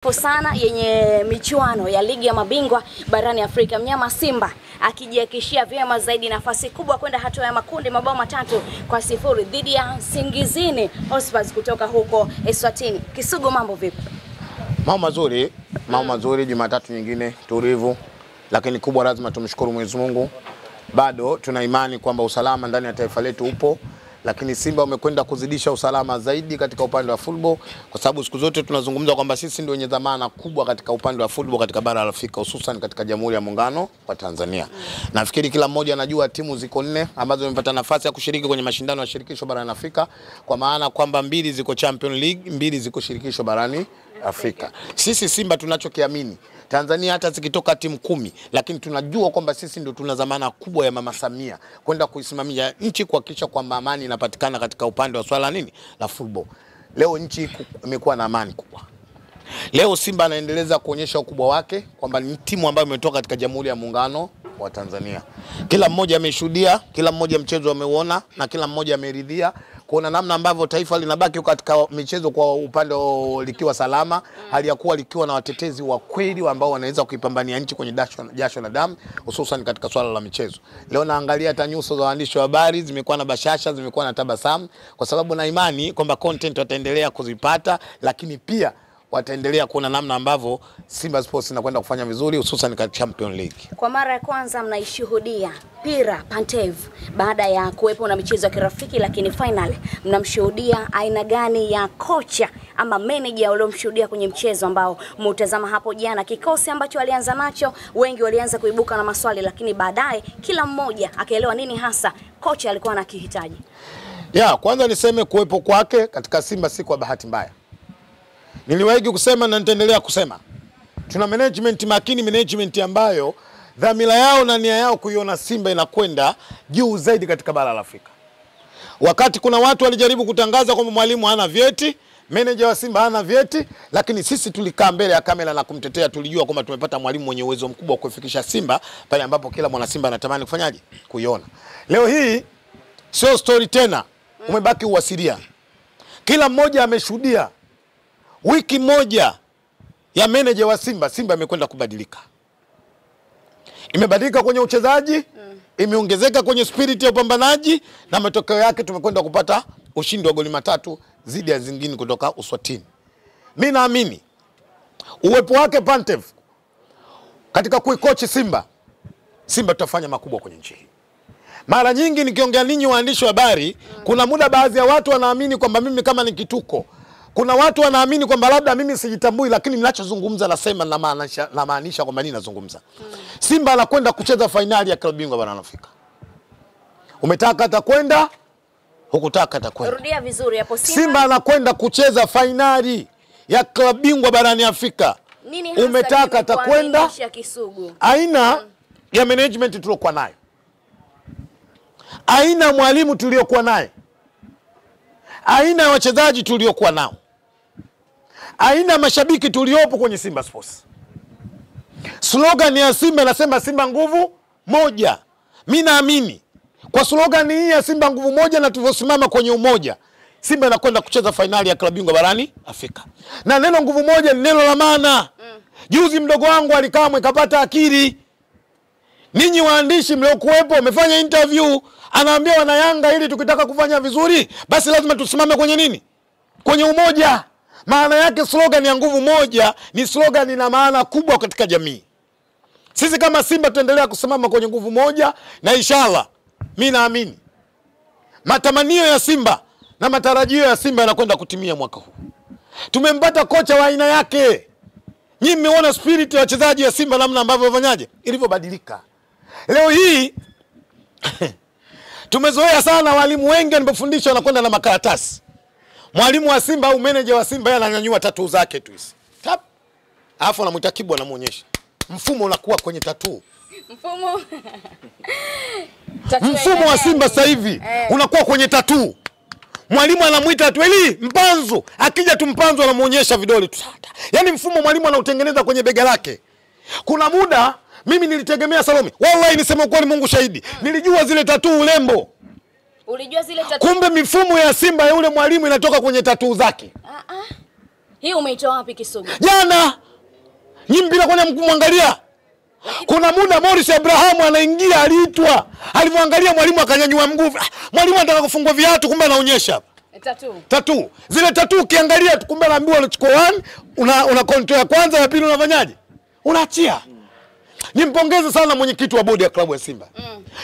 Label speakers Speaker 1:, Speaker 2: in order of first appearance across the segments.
Speaker 1: Sana yenye michuano ya ligi ya mabingwa barani Afrika, mnyama Simba akijihakikishia vyema zaidi nafasi kubwa kwenda hatua ya makundi, mabao 3-0 dhidi ya Singizini Hotspurs kutoka huko Eswatini. Kisugu, mambo vipi?
Speaker 2: Mambo mazuri, Jumatatu nyingine tulivu, lakini kubwa lazima tumshukuru Mwenyezi Mungu. Bado tuna imani kwamba usalama ndani ya taifa letu upo, lakini Simba umekwenda kuzidisha usalama zaidi katika upande wa football, kwa sababu siku zote tunazungumza kwamba sisi ndio wenye dhamana kubwa katika upande wa football katika bara la Afrika, hususan katika Jamhuri ya Muungano wa Tanzania. Nafikiri kila mmoja anajua timu ziko 4 ambazo zimepata nafasi ya kushiriki kwenye mashindano ya shirikisho barani Afrika, kwa maana kwamba 2 ziko Champions League, 2 ziko shirikisho barani Afrika. Sisi Simba tunachokiamini, Tanzania hata zikitoka timu 10, lakini tunajua kwamba sisi ndio tuna dhamana kubwa ya Mama Samia kwenda kuisimamia nchi, kuhakikisha kwamba amani inapatikana katika upande wa swala la football. Leo nchi imekuwa na amani kubwa. Leo Simba anaendeleza kuonyesha ukubwa wake kwamba ni timu ambayo imetoka katika Jamhuri ya Muungano wa Tanzania. Kila mmoja ameshuhudia, kila mmoja mchezo ameuona na kila mmoja ameridhia kuona namna ambavyo taifa linabaki katika michezo kwa upande likiwa salama, hali ya kuwa likiwa na watetezi wa kweli ambao wanaweza kuipambania nchi kwenye jasho na damu, hususan katika swala la michezo. Leo naangalia hata nyuso za waandishi wa habari zimekuwa na bashasha, zimekuwa na tabasamu, kwa sababu na imani kwamba content wataendelea kuzipata, lakini pia wataendelea kuona namna ambavyo Simba Sports inakwenda kufanya vizuri, hususan katika Champions League.
Speaker 1: Kwa mara ya kwanza mnaishuhudia Pira Pantev baada ya kuwepo na michezo ya kirafiki, lakini final mnamshuhudia aina gani ya kocha ama manager uliomshuhudia kwenye mchezo ambao mutazama hapo jana? Kikosi ambacho alianza nacho, wengi walianza kuibuka na maswali, lakini baadaye kila mmoja akaelewa nini hasa kocha alikuwa anakihitaji.
Speaker 2: Kwanza niseme kuwepo kwake katika Simba si kwa bahati mbaya. Niliwahi kusema na nitaendelea kusema, tuna management makini, management ambayo dhamira yao na nia yao kuiona Simba inakwenda juu zaidi katika bara la Afrika. Wakati kuna watu walijaribu kutangaza kwamba mwalimu hana vyeti, manager wa Simba hana vyeti, lakini sisi tulikaa mbele ya kamera na kumtetea. Tulijua kwamba tumepata mwalimu mwenye uwezo mkubwa wa kufikisha Simba pale ambapo kila mwana Simba anatamani kufanyaje, kuiona. Leo hii sio story tena, umebaki uasilia. Kila mmoja ameshuhudia wiki moja ya manager wa Simba imekwenda kubadilika. Imebadilika kwenye uchezaji, imeongezeka kwenye spirit ya upambanaji, na matokeo yake tumekwenda kupata ushindi wa goli 3 dhidi ya zingine kutoka Eswatini. Mimi naamini uwepo wake Pantev katika kuikochi Simba tutafanya makubwa kwenye nchi hii. Mara nyingi nikiongea ninyi waandishi wa habari, kuna muda baadhi ya watu wanaamini kwamba mimi kama ni kituko. Kuna watu wanaamini kwamba labda mimi sijitambui, lakini ninachozungumza nasema na maanisha kwamba nini nazungumza. Simba anakwenda kucheza finali ya klabu bingwa barani Afrika. Umetaka atakwenda, hukutaka atakwenda.
Speaker 1: Rudia vizuri hapo. Simba
Speaker 2: anakwenda kucheza finali ya klabu bingwa barani Afrika. Umetaka atakwenda. Aina ya management tuliokuwa nayo, aina mwalimu tuliokuwa naye, aina ya wachezaji tuliokuwa nao, aina mashabiki tuliopo kwenye Simba Sports. Slogan ya Simba nasema Simba nguvu moja. Mimi naamini kwa slogan hii ya Simba nguvu moja na tulivyosimama kwenye umoja, Simba inakwenda kucheza finali ya klabu bingwa barani Afrika. Na neno nguvu moja ni neno la maana. Juzi mdogo wangu alikamwe kapata akili. Ninyi waandishi mliokuwepo umefanya interview, anaambia wana Yanga ili tukitaka kufanya vizuri basi lazima tusimame kwenye nini? Kwenye umoja. Maana yake slogan ya nguvu moja ni slogan ina maana kubwa katika jamii. Sisi kama Simba tuendelea kusimama kwenye nguvu moja, na inshallah mimi naamini matamanio ya Simba na matarajio ya Simba yanakwenda kutimia mwaka huu. Tumempata kocha wa aina yake. Nyinyi mmeona spirit ya wachezaji wa Simba namna ambavyo wafanyaje ilivyobadilika. Leo hii tumezoea sana walimu wengi wanapofundisha wanakwenda na makaratasi. Mwalimu wa Simba au manager wa Simba yeye ananyanyua tattoo zake tu hizi. Tap. Alafu anamuita Kibu anamuonyesha. Mfumo unakuwa kwenye tattoo. Mfumo wa Simba sasa hivi unakuwa kwenye tattoo. Mwalimu anamuita tu eli Mpanzu, akija tu Mpanzu anamuonyesha vidole tu. Yaani mfumo mwalimu anautengeneza kwenye bega lake. Kuna muda mimi nilitegemea Salome. Wallahi niseme ukweli, Mungu shahidi. Nilijua zile tattoo ulembo. Ulijua zile tattoo. Kumbe mifumo ya Simba ya yule mwalimu inatoka kwenye tattoo zake.
Speaker 1: Hii umeitoa wapi Kisugu?
Speaker 3: Jana. Nyinyi mpira kwani mkumwangalia? Kuna muda Morris Abraham anaingia aliitwa. Alivyoangalia mwalimu akanyanyua mguu. Mwalimu anataka kufungua viatu kumbe anaonyesha hapa. Tatu. Zile tatu ukiangalia kumbe anaambiwa unachukua 1, una control ya kwanza ya pili unafanyaje? Unaachia. Nimpongeze sana mwenyekiti wa bodi ya klabu ya Simba.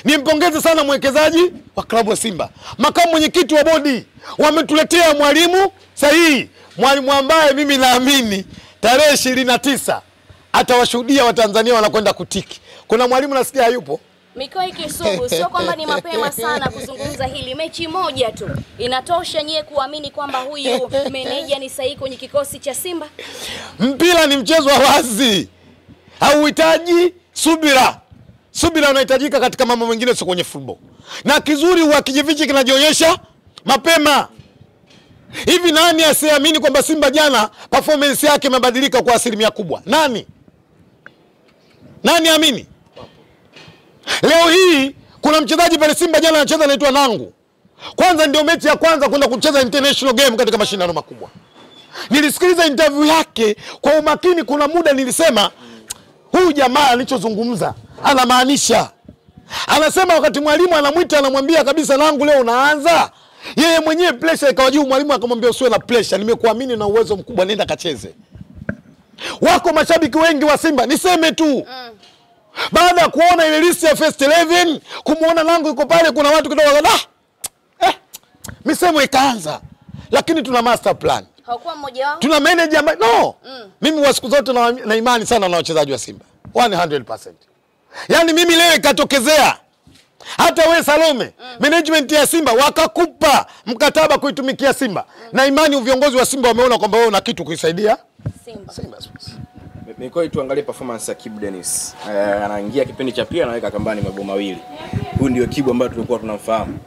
Speaker 3: Nimpongeze sana mwekezaji wa klabu ya Simba. Makamu mwenyekiti wa bodi wametuletea mwalimu sahihi. Mwalimu ambaye mimi naamini tarehe 29 atawashuhudia Watanzania wanakwenda kutiki. Kuna mwalimu nasikia hayupo.
Speaker 1: Mikoi Kisugu, sio kwamba ni mapema sana kuzungumza hili. Mechi moja tu inatosha nyie kuamini kwamba huyu meneja ni sahihi kwenye kikosi cha Simba?
Speaker 3: Mpira ni mchezo wa wazi. Hauhitaji subira. Subira unahitajika katika mambo mengine, sio kwenye football. Na kizuri huwa kijifichi kinajionyesha mapema. Hivi nani asiamini kwamba Simba jana performance yake imebadilika kwa asilimia kubwa? Nani? Nani amini? Leo hii kuna mchezaji pale Simba jana anacheza anaitwa Nangu. Kwanza ndio mechi ya kwanza kwenda kucheza international game katika mashindano makubwa. Nilisikiliza interview yake kwa umakini, kuna muda nilisema huyu jamaa alichozungumza anamaanisha. Anasema wakati mwalimu anamuita anamwambia kabisa Nangu leo unaanza. Yeye mwenyewe pressure ikawa juu, mwalimu akamwambia usiwe na pressure, nimekuamini na uwezo mkubwa, nenda kacheze. Wako mashabiki wengi wa Simba, niseme tu. Baada ya kuona ile list ya first 11, kumuona Nangu yuko pale, kuna watu kidogo misemo ikaanza. Lakini tuna master plan.
Speaker 1: Haukuwa mmoja wao? Tuna
Speaker 3: manager no. Mimi wa siku zote na imani sana na wachezaji wa Simba. 100%. Yaani mimi leo ikatokezea hata we Salome, management ya Simba wakakupa mkataba kuitumikia Simba. Na imani viongozi wa Simba wameona kwamba wewe una kitu kuisaidia Simba.
Speaker 4: Mikoi, tuangalie performance ya Kibu Denis. Anaingia kipindi cha pili anaweka kambani mabao mawili. Huyu ndio Kibu ambaye tulikuwa tunamfahamu.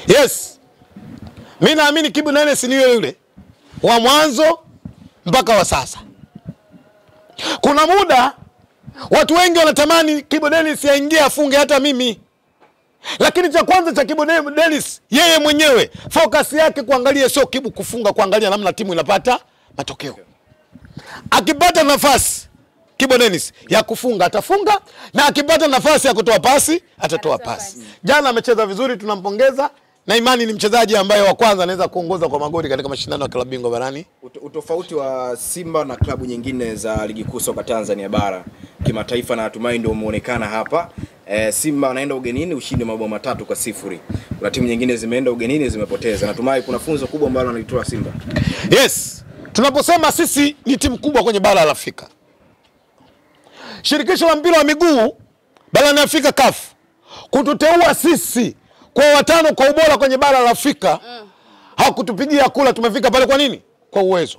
Speaker 3: Yes. Mimi naamini Kibu Denis ni yule wa mwanzo mpaka wa sasa. Kuna muda watu wengi wanatamani Kibu Denis aingie afunge hata mimi. Lakini cha kwanza cha Kibu Denis, yeye mwenyewe focus yake kuangalia sio Kibu kufunga, kuangalia namna timu inapata matokeo. Akipata nafasi Kibu Denis ya kufunga atafunga, na akipata nafasi ya kutoa pasi atatoa pasi. Jana amecheza vizuri, tunampongeza. Na imani ni mchezaji ambaye wa kwanza anaweza kuongoza kwa magoli katika mashindano ya klabu bingwa barani.
Speaker 4: Utofauti wa Simba na klabu nyingine za ligi kuu soka Tanzania bara kimataifa, na natumai ndio umeonekana hapa. Simba anaenda ugenini, ushindi mabao 3-0. Kuna timu nyingine zimeenda ugenini zimepoteza. Natumai kuna funzo kubwa ambalo analitoa Simba.
Speaker 3: Yes. Tunaposema sisi ni timu kubwa kwenye bara la Afrika, shirikisho la mpira wa miguu barani Afrika CAF kututeua sisi kwa watano kwa ubora kwenye bara la Afrika, hakutupigia kula. Tumefika pale kwa nini? Kwa uwezo.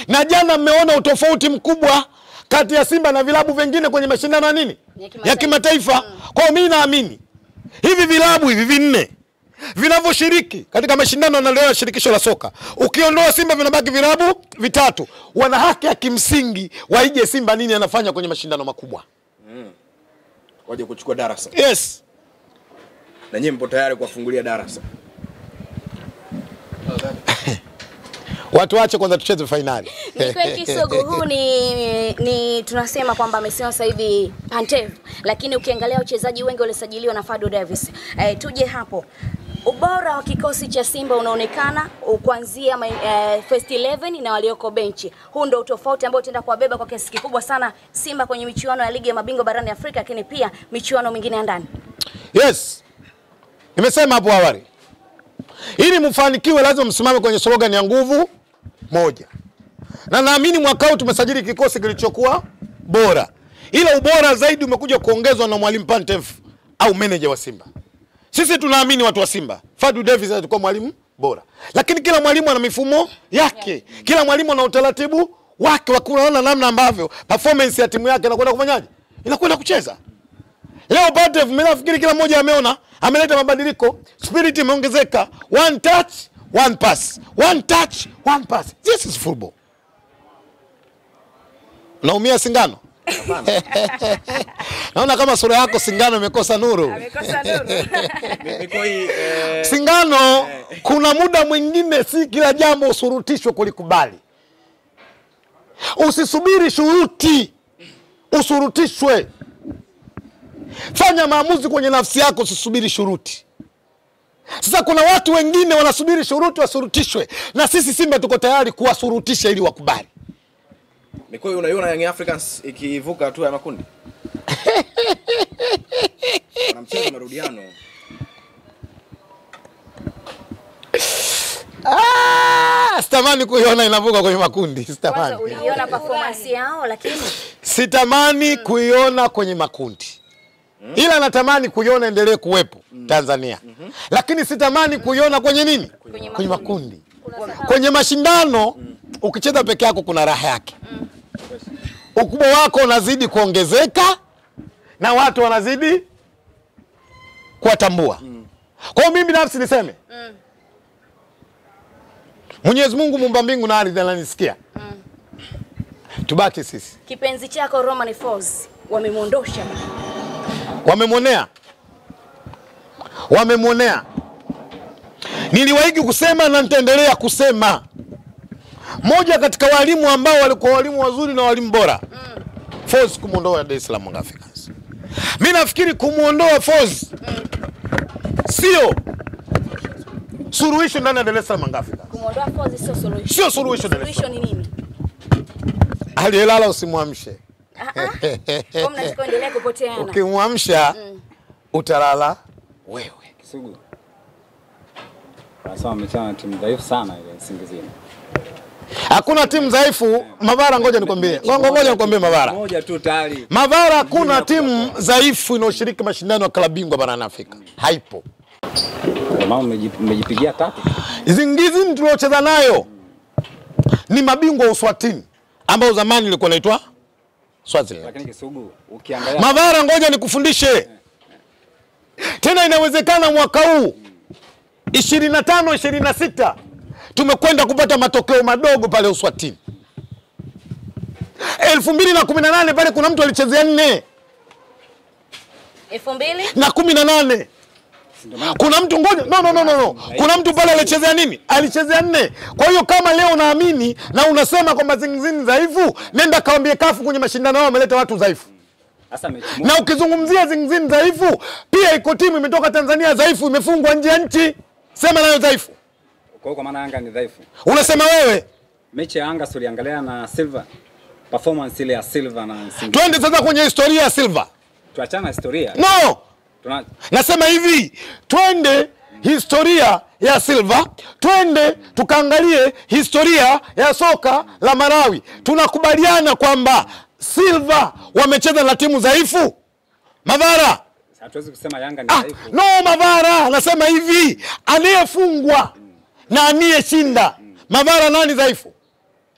Speaker 3: Na jana mmeona utofauti mkubwa kati ya Simba na vilabu vingine kwenye mashindano ya nini? Ya kimataifa. Kwa mimi naamini hivi vilabu hivi vinne vinavyoshiriki katika mashindano yanalolewa shirikisho la soka, ukiondoa Simba vinabaki vilabu vitatu. Wana haki ya kimsingi waige Simba nini anafanya kwenye mashindano makubwa.
Speaker 4: Waje kuchukua darasa.
Speaker 3: Yes.
Speaker 4: Na nyinyi mpo tayari kuwafungulia darasa?
Speaker 3: Watu waache kwanza tucheze finali.
Speaker 1: Mikoi Kisugu, huu ni tunasema kwamba amesema sasa hivi Pantev, lakini ukiangalia wachezaji wengi walisajiliwa na Fado Davis. Tuje hapo. Ubora wa kikosi cha Simba unaonekana kuanzia first 11 na walioko benchi. Huu ndio utofauti ambao utaenda kuwabeba kwa kiasi kikubwa sana Simba kwenye michuano ya ligi ya mabingwa barani Afrika, lakini pia michuano mingine ya ndani.
Speaker 3: Yes. Nimesema hapo awali, ili mfanikiwe lazima msimame kwenye slogan ya nguvu moja. Na naamini mwaka huu tumesajili kikosi kilichokuwa bora. Ila ubora zaidi umekuja kuongezwa na mwalimu Pantev au manager wa Simba. Sisi tunaamini watu wa Simba, Fadu Davis atakuwa mwalimu bora. Lakini kila mwalimu ana mifumo yake. Kila mwalimu ana utaratibu wake wa kuona namna ambavyo performance ya timu yake inakwenda kufanyaje? Inakwenda kucheza. Leo Pantev mimi nafikiri kila mmoja ameona, ameleta mabadiliko, spirit imeongezeka. One touch, one pass. One touch, one pass. This is football. Naumia Singano? Naona kama sura yako Singano imekosa nuru.
Speaker 1: Amekosa nuru.
Speaker 3: Singano, kuna muda mwingine si kila jambo usurutishwe kulikubali. Usisubiri shuruti, usurutishwe. Fanya maamuzi kwenye nafsi yako, usisubiri shuruti. Sasa kuna watu wengine wanasubiri shuruti wasurutishwe, na sisi Simba tuko tayari kuwasurutisha ili wakubali.
Speaker 4: Kwa hiyo unaiona Young Africans ikivuka hatua ya makundi? Kuna mchezo marudiano.
Speaker 3: Sitamani kuiona inavuka kwenye makundi, sitamani.
Speaker 1: Kwanza uliona performance yao, lakini
Speaker 3: sitamani kuiona kwenye makundi. Ila natamani kuiona endelee kuwepo Tanzania. Lakini sitamani kuiona kwenye nini? Kwenye makundi. Kwenye mashindano ukicheza peke yako kuna raha yake. Ukubwa wako unazidi kuongezeka na watu wanazidi kuwatambua. Kwa hiyo mimi binafsi niseme, Mwenyezi Mungu muumba mbingu na ardhi ananisikia. Tubaki sisi.
Speaker 1: Kipenzi chako Romain Folz wamemwondosha.
Speaker 3: Wamemwonea. Niliwahi kusema na nitaendelea kusema. Moja katika walimu ambao walikuwa walimu wazuri na walimu bora. Folz kumuondoa Dar es Salaam Young Africans. Mimi nafikiri kumuondoa Folz sio suluhisho ndani ya Dar es Salaam Young Africans.
Speaker 1: Kumuondoa Folz sio suluhisho.
Speaker 3: Sio suluhisho.
Speaker 1: Suluhisho ni nini?
Speaker 3: Aliyelala usimwamshe.
Speaker 1: Kwa mnataka endelee kupoteana.
Speaker 3: Ukimwamsha utalala wewe.
Speaker 5: Kisugu. Sasa wamechana timu dhaifu sana ile Singizini.
Speaker 3: Hakuna timu dhaifu, Mavara, ngoja nikwambie. Ngoja nikwambie Mavara.
Speaker 5: Moja tu tayari.
Speaker 3: Mavara, hakuna timu dhaifu inayoshiriki mashindano ya klabu bingwa barani Afrika. Haipo.
Speaker 5: Kama mmejipigia tatu.
Speaker 3: Zingizini tuliocheza nayo ni mabingwa Uswatini ambao zamani ilikuwa inaitwa Swaziland.
Speaker 5: Lakini Kisugu ukiangalia
Speaker 3: Mavara, ngoja nikufundishe. Tena inawezekana mwaka huu 25-26 tumekwenda kupata matokeo madogo pale Uswatini. 2018 pale kuna mtu alichezea 4. 2018 kuna mtu no. Kuna mtu pale alichezea nini? Alichezea 4. Kwa hiyo kama leo naamini na unasema kwamba Zingizini dhaifu, nenda kaambie kafu kwenye mashindano yao wameleta watu dhaifu. Na ukizungumzia Zingizini dhaifu, pia iko timu imetoka Tanzania dhaifu imefungwa nje ya nchi. Sema nayo dhaifu.
Speaker 5: Kwa maana Yanga ni dhaifu.
Speaker 3: Unasema wewe.
Speaker 5: Mechi ya Yanga tuliangalia na Silva. Performance ile ya Silva na Singizini.
Speaker 3: Twende sasa kwenye historia ya Silva.
Speaker 5: Tuachana historia.
Speaker 3: No. Nasema hivi, twende historia ya Silva, twende tukaangalie historia ya soka la Malawi. Tunakubaliana kwamba Silva wamecheza na timu dhaifu? Mavara,
Speaker 5: hatuwezi kusema Yanga ni dhaifu.
Speaker 3: No Mavara, nasema hivi, anayefungwa na anayeshinda. Mavara, nani dhaifu?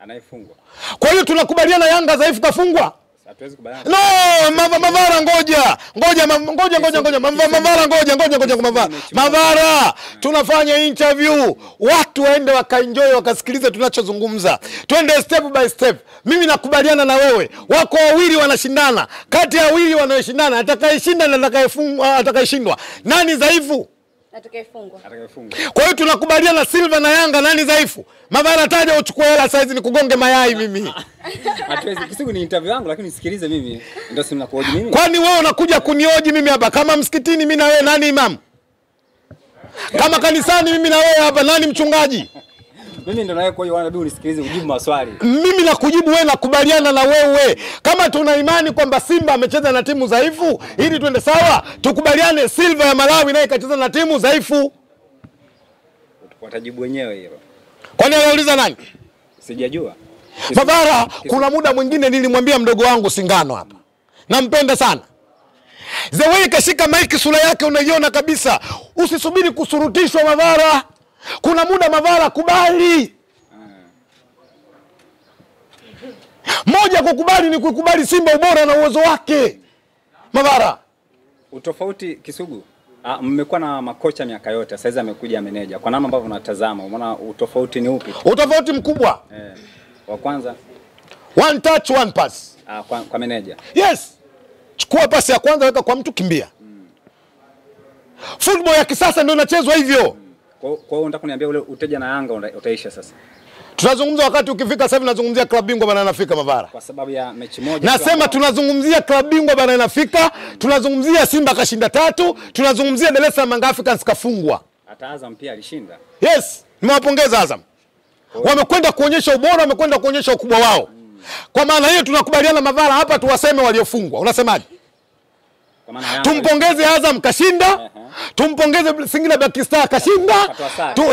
Speaker 5: Anayefungwa.
Speaker 3: Kwa hiyo tunakubaliana Yanga dhaifu kafungwa?
Speaker 5: Hatuwezi kubaliana.
Speaker 3: No, Mavara ngoja. Mavara, tunafanya interview. Watu waende wakaenjoy wakasikiliza tunachozungumza. Twende step by step. Mimi nakubaliana na wewe. Wako wawili wanashindana. Kati ya wawili wanaoshindana, atakayeshinda na atakayeshindwa, nani dhaifu?
Speaker 1: Atakayefungwa.
Speaker 3: Kwa hiyo tunakubaliana Silva na Yanga nani dhaifu? Mavara, taja uchukue hela saizi nikugonge mayai mimi.
Speaker 5: Hatuwezi. Kisiku ni interview yangu, lakini nisikilize mimi. Ndio si mnakuhoji mimi.
Speaker 3: Kwani wewe unakuja kunioji mimi hapa kama msikitini mimi na wewe nani imam? Kama kanisani mimi na wewe hapa nani mchungaji?
Speaker 5: Mimi ndo nawe, kwa hiyo wanadu nisikilize ujibu maswali.
Speaker 3: Mimi nakujibu wewe, nakubaliana na wewe. Kama tuna imani kwamba Simba amecheza na timu dhaifu, ili twende sawa, tukubaliane Silva ya Malawi naye kacheza na timu dhaifu.
Speaker 5: Watajibu wenyewe hilo.
Speaker 3: Kwani anauliza nani?
Speaker 5: Sijajua.
Speaker 3: Mavara, kuna muda mwingine nilimwambia mdogo wangu Singano hapa. Nampenda sana. The way kashika maiki sura yake unaiona kabisa. Usisubiri kusurutishwa Mavara. Kuna muda Mavara kubali. Moja kukubali ni kukubali Simba ubora na uwezo wake. Mavara.
Speaker 5: Utofauti Kisugu. Mmekuwa na makocha miaka yote, sasa amekuja meneja. Kwa namna ambavyo unatazama, unaona utofauti ni upi?
Speaker 3: Utofauti mkubwa.
Speaker 5: Wa kwanza,
Speaker 3: one touch one pass.
Speaker 5: Kwa meneja.
Speaker 3: Yes. Chukua pasi ya kwanza weka kwa mtu, kimbia. Football ya kisasa ndio inachezwa hivyo.
Speaker 5: Kwa hiyo unataka kuniambia ule uteja na Yanga utaisha sasa?
Speaker 3: Tunazungumza wakati ukifika sasa hivi nazungumzia klabu bingwa bana inafika Mavara.
Speaker 5: Kwa sababu ya mechi moja.
Speaker 3: Nasema tunazungumzia klabu bingwa bana inafika, tunazungumzia Simba kashinda 3, tunazungumzia Dar es Salaam Young Africans kafungwa.
Speaker 5: Hata Azam pia alishinda.
Speaker 3: Yes, nimewapongeza Azam. Wamekwenda kuonyesha ubora, wamekwenda kuonyesha ukubwa wao. Kwa maana hiyo tunakubaliana Mavara hapa tuwaseme waliofungwa. Unasemaje?
Speaker 5: Kwa maana
Speaker 3: tumpongeze Azam kashinda, tumpongeze Singida Black Star kashinda,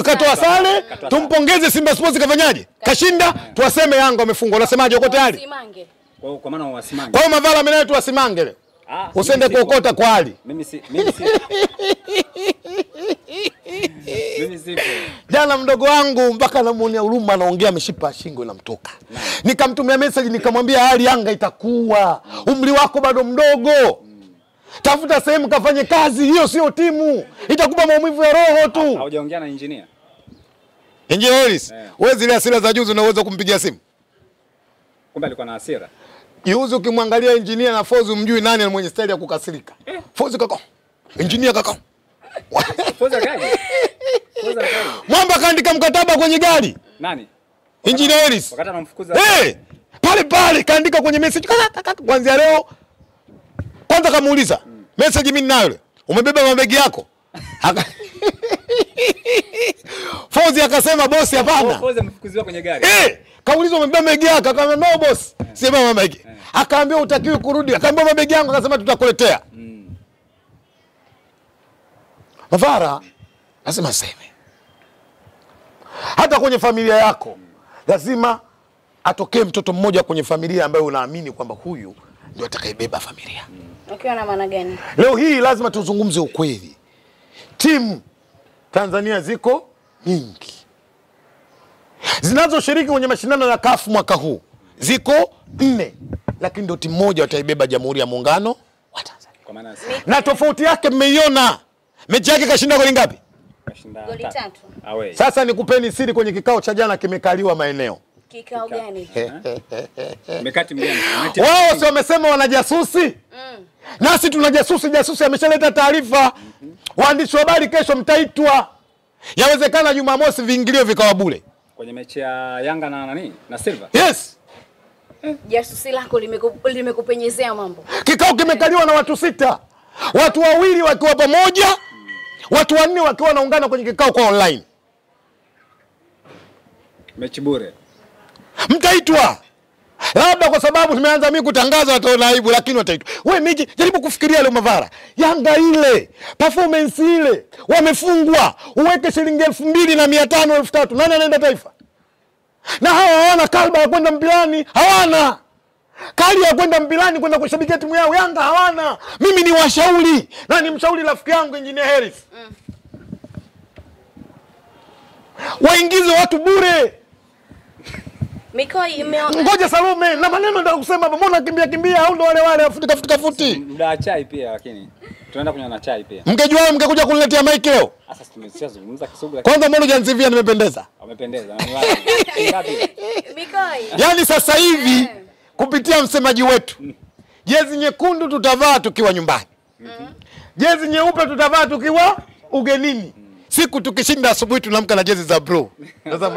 Speaker 3: katoa sare, tumpongeze Simba Sports kafanyaje? Kashinda, tuwaseme Yanga wamefungwa. Unasemaje? Uko tayari?
Speaker 5: Kwa maana wasimange.
Speaker 3: Kwa hiyo Mavara mimi naye tuwasimange leo. Usende kuokota kwa hali.
Speaker 5: Mimi si.
Speaker 3: Jana mdogo wangu mpaka namuonea huruma, anaongea ameshipa shingo inamtoka. Nikamtumia message nikamwambia hali Yanga itakuwa. Umri wako bado mdogo. Tafuta sehemu kafanye kazi, hiyo sio timu. Itakupa maumivu ya roho tu.
Speaker 5: Haujaongea na engineer?
Speaker 3: Engineer Harris, wewe zile hasira za juzi unaweza kumpigia simu?
Speaker 5: Kumbe alikuwa na hasira.
Speaker 3: Juzi ukimwangalia engineer na Fozi umjui nani mwenye style ya kukasirika. Fozi kaka. Engineer kaka.
Speaker 5: Fozi gani?
Speaker 3: Mwamba kaandika mkataba kwenye gari.
Speaker 5: Nani?
Speaker 3: Engineer Harris.
Speaker 5: Wakati anamfukuza.
Speaker 3: Pale kaandika kwenye message kuanzia leo. Kwanza kamuuliza, message mimi ninayo yule. Umebeba mabegi yako? Fozi akasema bosi hapana.
Speaker 5: Fozi amfukuziwa kwenye gari.
Speaker 3: Kauliza umebeba mabegi yako? Akamwambia no boss. Sema mabegi. Akaambia utakiwi kurudi. Akaambia mabegi yangu, akasema tutakuletea. Mavara lazima seme. Hata kwenye familia yako lazima atokee mtoto mmoja kwenye familia ambaye unaamini kwamba huyu ndio atakayebeba familia.
Speaker 1: Ukiwa na maana gani?
Speaker 3: Leo hii lazima tuzungumze ukweli. Timu Tanzania ziko nyingi. Zinazoshiriki kwenye mashindano ya CAF mwaka huu ziko 4, lakini ndio timu moja wataibeba Jamhuri ya Muungano wa Tanzania.
Speaker 5: Kwa maana
Speaker 3: na tofauti yake mmeiona. Mechi yake kashinda goli ngapi?
Speaker 5: Kashinda
Speaker 1: Goli 3.
Speaker 5: Away.
Speaker 3: Sasa nikupeni siri, kwenye kikao cha jana kimekaliwa maeneo.
Speaker 1: Kikao gani?
Speaker 5: Mekati mgani?
Speaker 3: Wao sio wamesema wanajasusi? Nasi tunajasusi, jasusi ameshaleta taarifa. Waandishi wa habari kesho mtaitwa. Yawezekana Jumamosi viingilio vikawa bure.
Speaker 5: Kwenye mechi ya Yanga na nani? Na Silva.
Speaker 3: Yes.
Speaker 1: Jasusi lako limekupenyezea mambo.
Speaker 3: Kikao kimekaliwa na watu 6. Watu 2 wakiwa pamoja, watu 4 wakiwa wanaungana kwenye kikao kwa online.
Speaker 5: Mechi bure.
Speaker 3: Mtaitwa. Labda kwa sababu tumeanza mimi kutangaza wataona aibu, lakini wataitwa. Wewe miji jaribu kufikiria leo Mavara. Yanga ile, performance ile, wamefungwa, uweke shilingi 2,500 3,000. Nani anaenda Taifa? Na hawa hawana kalba ya kwenda mpilani, hawana. Kali ya kwenda mpilani kwenda kushabikia timu yao, Yanga hawana. Mimi ni washauri, na ni mshauri rafiki yangu Engineer Harris. Waingize watu bure.
Speaker 1: Mikoi
Speaker 3: Ngoja Salome, na maneno ndio kusema mbona kimbia au ndo wale futi.
Speaker 5: Muda chai pia, lakini tunaenda kunywa na chai pia.
Speaker 3: Mngejua mngekuja kuniletea mic leo.
Speaker 5: Sasa tumeshazungumza Kisugu, lakini
Speaker 3: Kwanza mbona hujanizivia nimependeza?
Speaker 5: Umependeza. Na ni wapi?
Speaker 1: Mikoi.
Speaker 3: Yaani sasa hivi kupitia msemaji wetu, jezi nyekundu tutavaa tukiwa nyumbani. Jezi nyeupe tutavaa tukiwa ugenini. Siku tukishinda asubuhi tunamka na jezi za blue. Sasa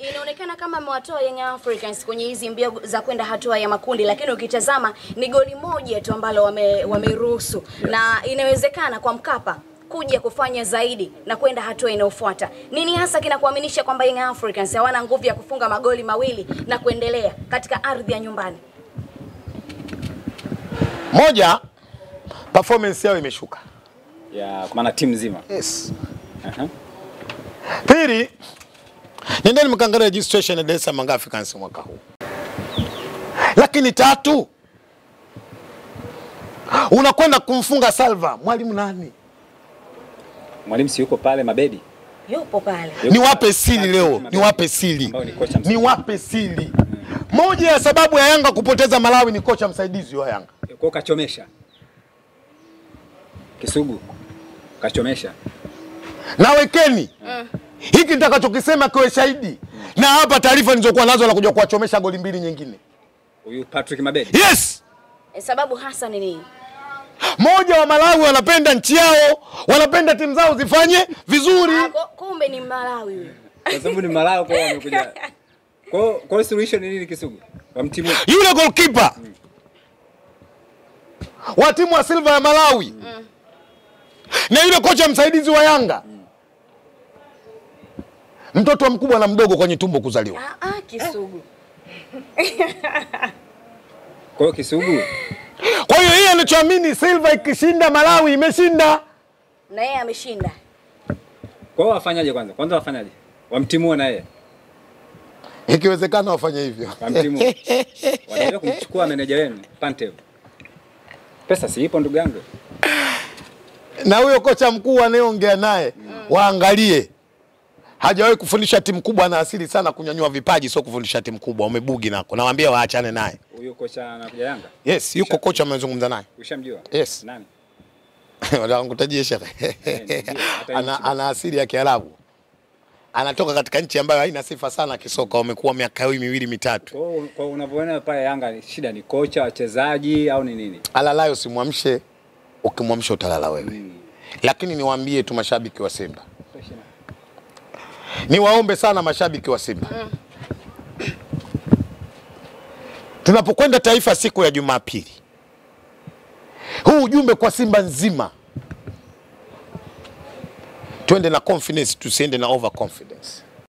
Speaker 1: inaonekana kama amewatoa Young Africans kwenye hizi mbio za kwenda hatua ya makundi, lakini ukitazama ni goli moja tu ambalo wameruhusu, na inawezekana kwa Mkapa kuja kufanya zaidi na kwenda hatua inayofuata. Nini hasa kinakuaminisha kwamba Young Africans hawana nguvu ya kufunga magoli 2 na kuendelea katika ardhi ya nyumbani?
Speaker 3: Moja, performance yao imeshuka.
Speaker 5: Ya kwa maana timu nzima.
Speaker 3: Yes. Pili, nendeni mkaangalia registration ya Dar es Salaam Young Africans mwaka huu. Lakini 3, unakwenda kumfunga Salva, mwalimu nani?
Speaker 5: Mwalimu si yuko pale Mabedi?
Speaker 1: Yupo pale.
Speaker 3: Niwape siri leo, niwape siri. Niwape siri. Moja ya sababu ya Yanga kupoteza Malawi ni kocha msaidizi wa Yanga.
Speaker 5: Kwa kachomesha. Kisugu kachomesha.
Speaker 3: Na wekeni. Hiki nitakachokisema kwa shahidi. Na hapa taarifa nilizokuwa nazo na kuja kuwachomesha goli 2 nyingine.
Speaker 5: Huyu Patrick Mabedi.
Speaker 3: Yes.
Speaker 1: Sababu hasa ni nini?
Speaker 3: Moja, wa Malawi wanapenda nchi yao, wanapenda timu zao zifanye vizuri.
Speaker 1: Kumbe ni Malawi huyo.
Speaker 5: Kwa sababu ni Malawi kwa wamekuja. Kwa solution ni nini Kisugu? Wamtimu.
Speaker 3: Yule goalkeeper wa timu wa Silver ya Malawi na yule kocha msaidizi wa Yanga mtoto wa mkubwa na mdogo kwenye tumbo kuzaliwa.
Speaker 1: Kisugu.
Speaker 5: Kwa Kisugu.
Speaker 3: Kwa hiyo yeye anachoamini Silver ikishinda Malawi imeshinda.
Speaker 1: Na yeye ameshinda.
Speaker 5: Kwa wafanyaje kwanza? Kwanza wafanyaje? Wamtimue na yeye.
Speaker 3: Ikiwezekana wafanye hivyo.
Speaker 5: Wamtimue. Wanaweza kumchukua meneja wenu Pantev. Pesa si ipo ndugu yangu.
Speaker 3: Na huyo kocha mkuu anayeongea naye waangalie. Hajawahi kufundisha timu kubwa, na asili sana kunyanyua vipaji, sio kufundisha timu kubwa. Umebugi nako. Nawaambia waachane naye.
Speaker 5: Huyo kocha anakuja Yanga?
Speaker 3: Yes, yuko kocha amezungumza naye.
Speaker 5: Ushamjua?
Speaker 3: Yes.
Speaker 5: Nani?
Speaker 3: Wanakutajia shekhe. Ana asili ya Kiarabu. Anatoka katika nchi ambayo haina sifa sana kisoka, wamekuwa miaka miwili mitatu.
Speaker 5: Kwa unavyoona pale Yanga shida ni kocha, wachezaji au ni nini?
Speaker 3: Alalayo simwamshe, ukimwamsha utalala wewe. Lakini niwaambie tu mashabiki wa Simba. Niwaombe sana mashabiki wa Simba. Tunapokwenda Taifa siku ya Jumapili, huu ujumbe kwa Simba nzima, twende na confidence, tusiende na overconfidence.